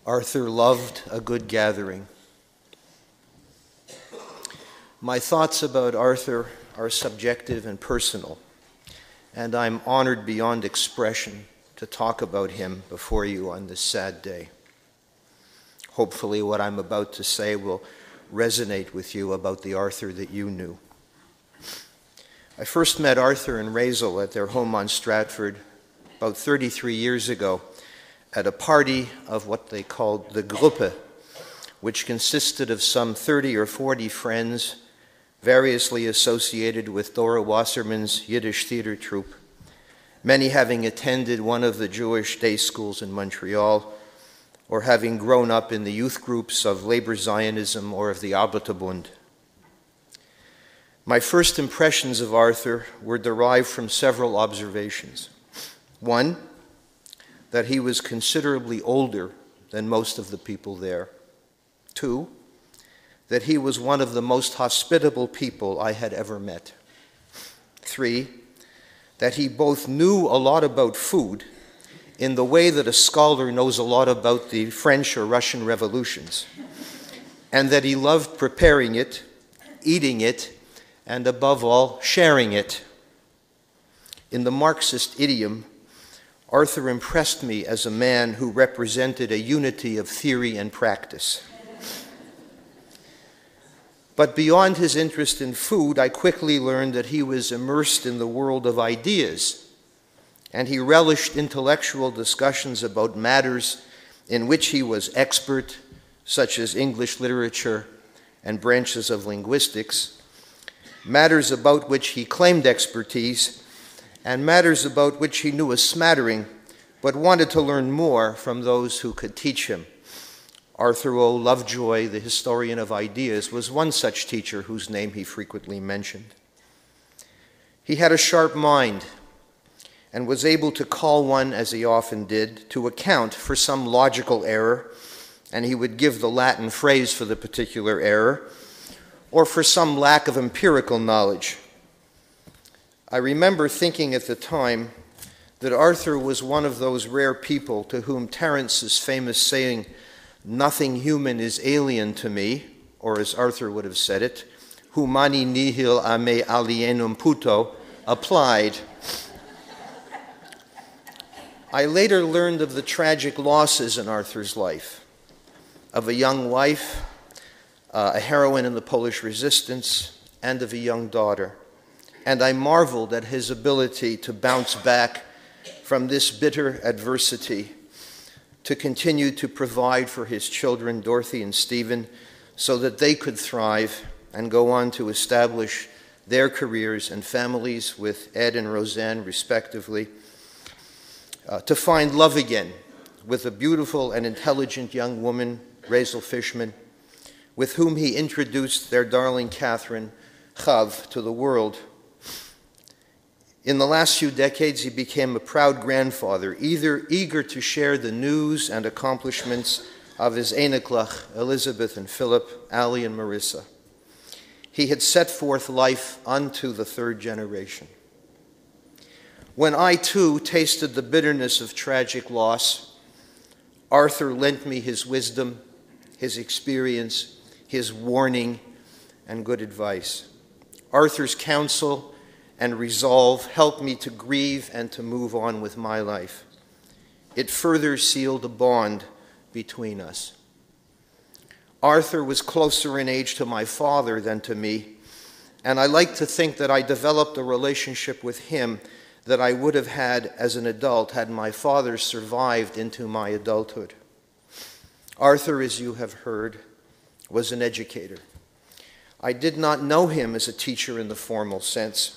Arthur loved a good gathering. My thoughts about Arthur are subjective and personal, and I'm honored beyond expression to talk about him before you on this sad day. Hopefully what I'm about to say will resonate with you about the Arthur that you knew. I first met Arthur and Rachel at their home on Stratford about 33 years ago at a party of what they called the Gruppe, which consisted of some 30 or 40 friends variously associated with Dora Wasserman's Yiddish theater troupe, many having attended one of the Jewish day schools in Montreal, or having grown up in the youth groups of Labor Zionism or of the Arbeiterbund. My first impressions of Arthur were derived from several observations. One, that he was considerably older than most of the people there. Two, that he was one of the most hospitable people I had ever met. Three, that he both knew a lot about food in the way that a scholar knows a lot about the French or Russian revolutions, and that he loved preparing it, eating it, and above all, sharing it. In the Marxist idiom, Arthur impressed me as a man who represented a unity of theory and practice. But beyond his interest in food, I quickly learned that he was immersed in the world of ideas, and he relished intellectual discussions about matters in which he was expert, such as English literature and branches of linguistics, matters about which he claimed expertise, and matters about which he knew a smattering, but wanted to learn more from those who could teach him. Arthur O. Lovejoy, the historian of ideas, was one such teacher whose name he frequently mentioned. He had a sharp mind and was able to call one, as he often did, to account for some logical error, and he would give the Latin phrase for the particular error, or for some lack of empirical knowledge. I remember thinking at the time that Arthur was one of those rare people to whom Terence's famous saying, "Nothing human is alien to me," or as Arthur would have said it, "Humani nihil a me alienum puto," applied. I later learned of the tragic losses in Arthur's life, of a young wife, a heroine in the Polish resistance, and of a young daughter. And I marveled at his ability to bounce back from this bitter adversity, to continue to provide for his children, Dorothy and Stephen, so that they could thrive and go on to establish their careers and families with Ed and Roseanne, respectively, to find love again with a beautiful and intelligent young woman, Rachel Fishman, with whom he introduced their darling Catherine, Chav, to the world. In the last few decades, he became a proud grandfather, eager to share the news and accomplishments of his Einiklach, Elizabeth and Philip, Ali and Marissa. He had set forth life unto the third generation. When I, too, tasted the bitterness of tragic loss, Arthur lent me his wisdom, his experience, his warning, and good advice. Arthur's counsel and resolve helped me to grieve and to move on with my life. It further sealed a bond between us. Arthur was closer in age to my father than to me, and I like to think that I developed a relationship with him that I would have had as an adult had my father survived into my adulthood. Arthur, as you have heard, was an educator. I did not know him as a teacher in the formal sense,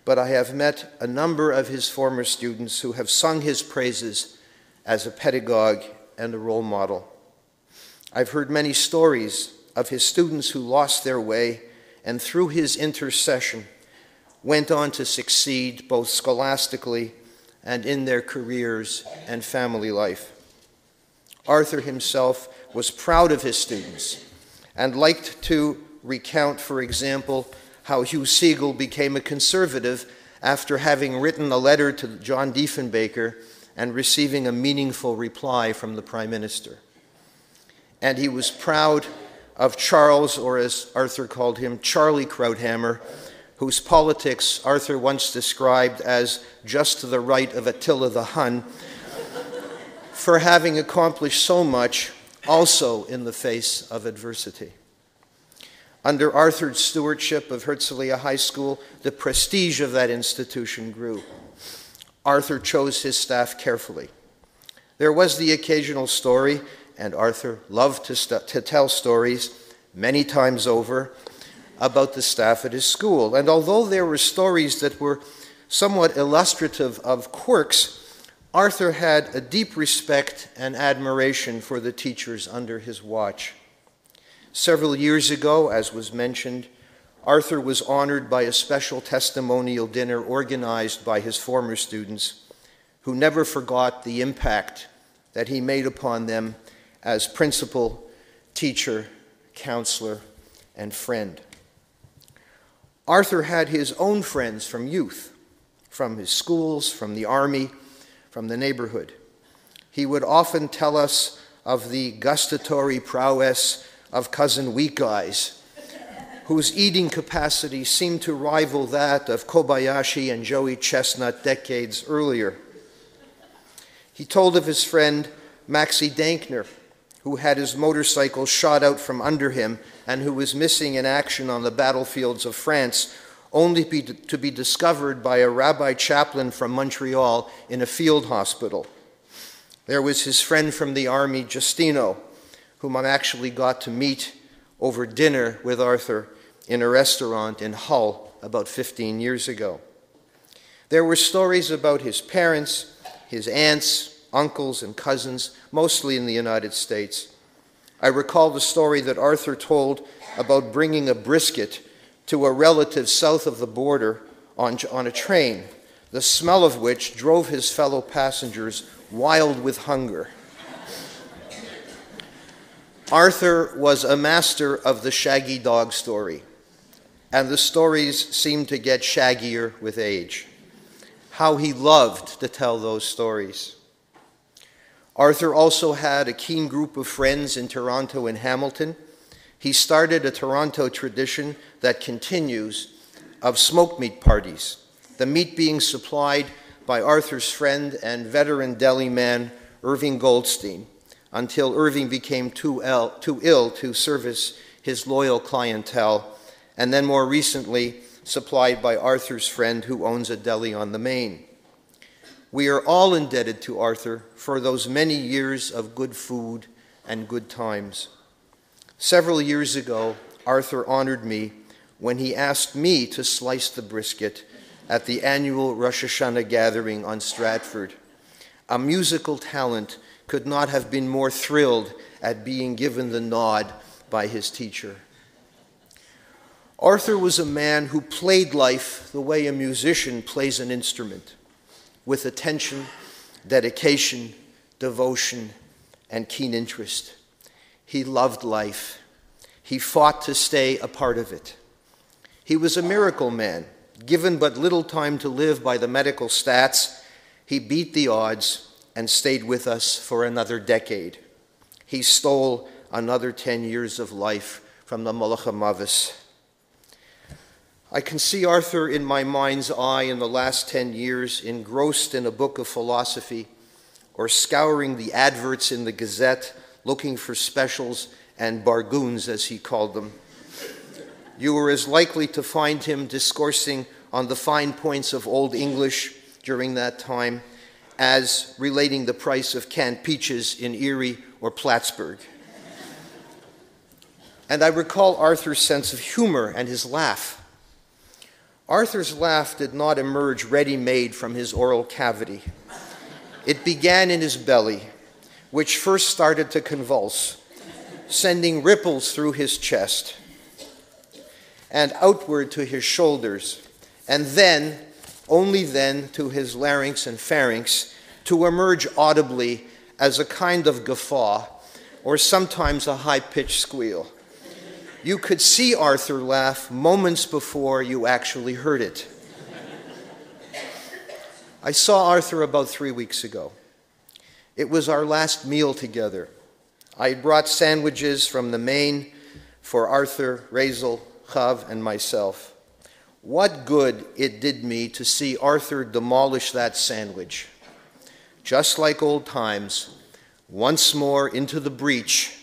but I have met a number of his former students who have sung his praises as a pedagogue and a role model. I've heard many stories of his students who lost their way and through his intercession went on to succeed both scholastically and in their careers and family life. Arthur himself was proud of his students and liked to recount, for example, how Hugh Siegel became a conservative after having written a letter to John Diefenbaker and receiving a meaningful reply from the Prime Minister. and he was proud of Charles, or as Arthur called him, Charlie Krauthammer, whose politics Arthur once described as just to the right of Attila the Hun, for having accomplished so much, also in the face of adversity. Under Arthur's stewardship of Herzliya High School, the prestige of that institution grew. Arthur chose his staff carefully. There was the occasional story, and Arthur loved to tell stories many times over, about the staff at his school. And although there were stories that were somewhat illustrative of quirks, Arthur had a deep respect and admiration for the teachers under his watch. Several years ago, as was mentioned, Arthur was honored by a special testimonial dinner organized by his former students, who never forgot the impact that he made upon them as principal, teacher, counselor, and friend. Arthur had his own friends from youth, from his schools, from the army, from the neighborhood. He would often tell us of the gustatory prowess of Cousin Weak Eyes, whose eating capacity seemed to rival that of Kobayashi and Joey Chestnut decades earlier. He told of his friend Maxie Dankner, who had his motorcycle shot out from under him and who was missing in action on the battlefields of France, only to be discovered by a rabbi chaplain from Montreal in a field hospital. There was his friend from the army, Justino, whom I actually got to meet over dinner with Arthur in a restaurant in Hull about 15 years ago. There were stories about his parents, his aunts, uncles, and cousins, mostly in the United States. I recall the story that Arthur told about bringing a brisket to a relative south of the border on a train, the smell of which drove his fellow passengers wild with hunger. Arthur was a master of the shaggy dog story, and the stories seemed to get shaggier with age. How he loved to tell those stories. Arthur also had a keen group of friends in Toronto and Hamilton. He started a Toronto tradition that continues of smoked meat parties, the meat being supplied by Arthur's friend and veteran deli man, Irving Goldstein, until Irving became too ill to service his loyal clientele, and then more recently supplied by Arthur's friend who owns a deli on the Main. We are all indebted to Arthur for those many years of good food and good times. Several years ago, Arthur honored me when he asked me to slice the brisket at the annual Rosh Hashanah gathering on Stratford. A musical talent could not have been more thrilled at being given the nod by his teacher. Arthur was a man who played life the way a musician plays an instrument, with attention, dedication, devotion, and keen interest. He loved life. He fought to stay a part of it. He was a miracle man. Given but little time to live by the medical stats, he beat the odds and stayed with us for another decade. He stole another 10 years of life from the Molech HaMavis. I can see Arthur in my mind's eye in the last 10 years, engrossed in a book of philosophy, or scouring the adverts in the Gazette, looking for specials and bargoons, as he called them. You were as likely to find him discoursing on the fine points of Old English during that time as relating the price of canned peaches in Erie or Plattsburgh. And I recall Arthur's sense of humor and his laugh. Arthur's laugh did not emerge ready-made from his oral cavity. It began in his belly, which first started to convulse, sending ripples through his chest and outward to his shoulders, and then, only then, to his larynx and pharynx, to emerge audibly as a kind of guffaw, or sometimes a high-pitched squeal. You could see Arthur laugh moments before you actually heard it. I saw Arthur about 3 weeks ago. It was our last meal together. I brought sandwiches from the Maine for Arthur, Razel, Chav, and myself. What good it did me to see Arthur demolish that sandwich. Just like old times, once more into the breach.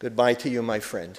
Goodbye to you, my friend.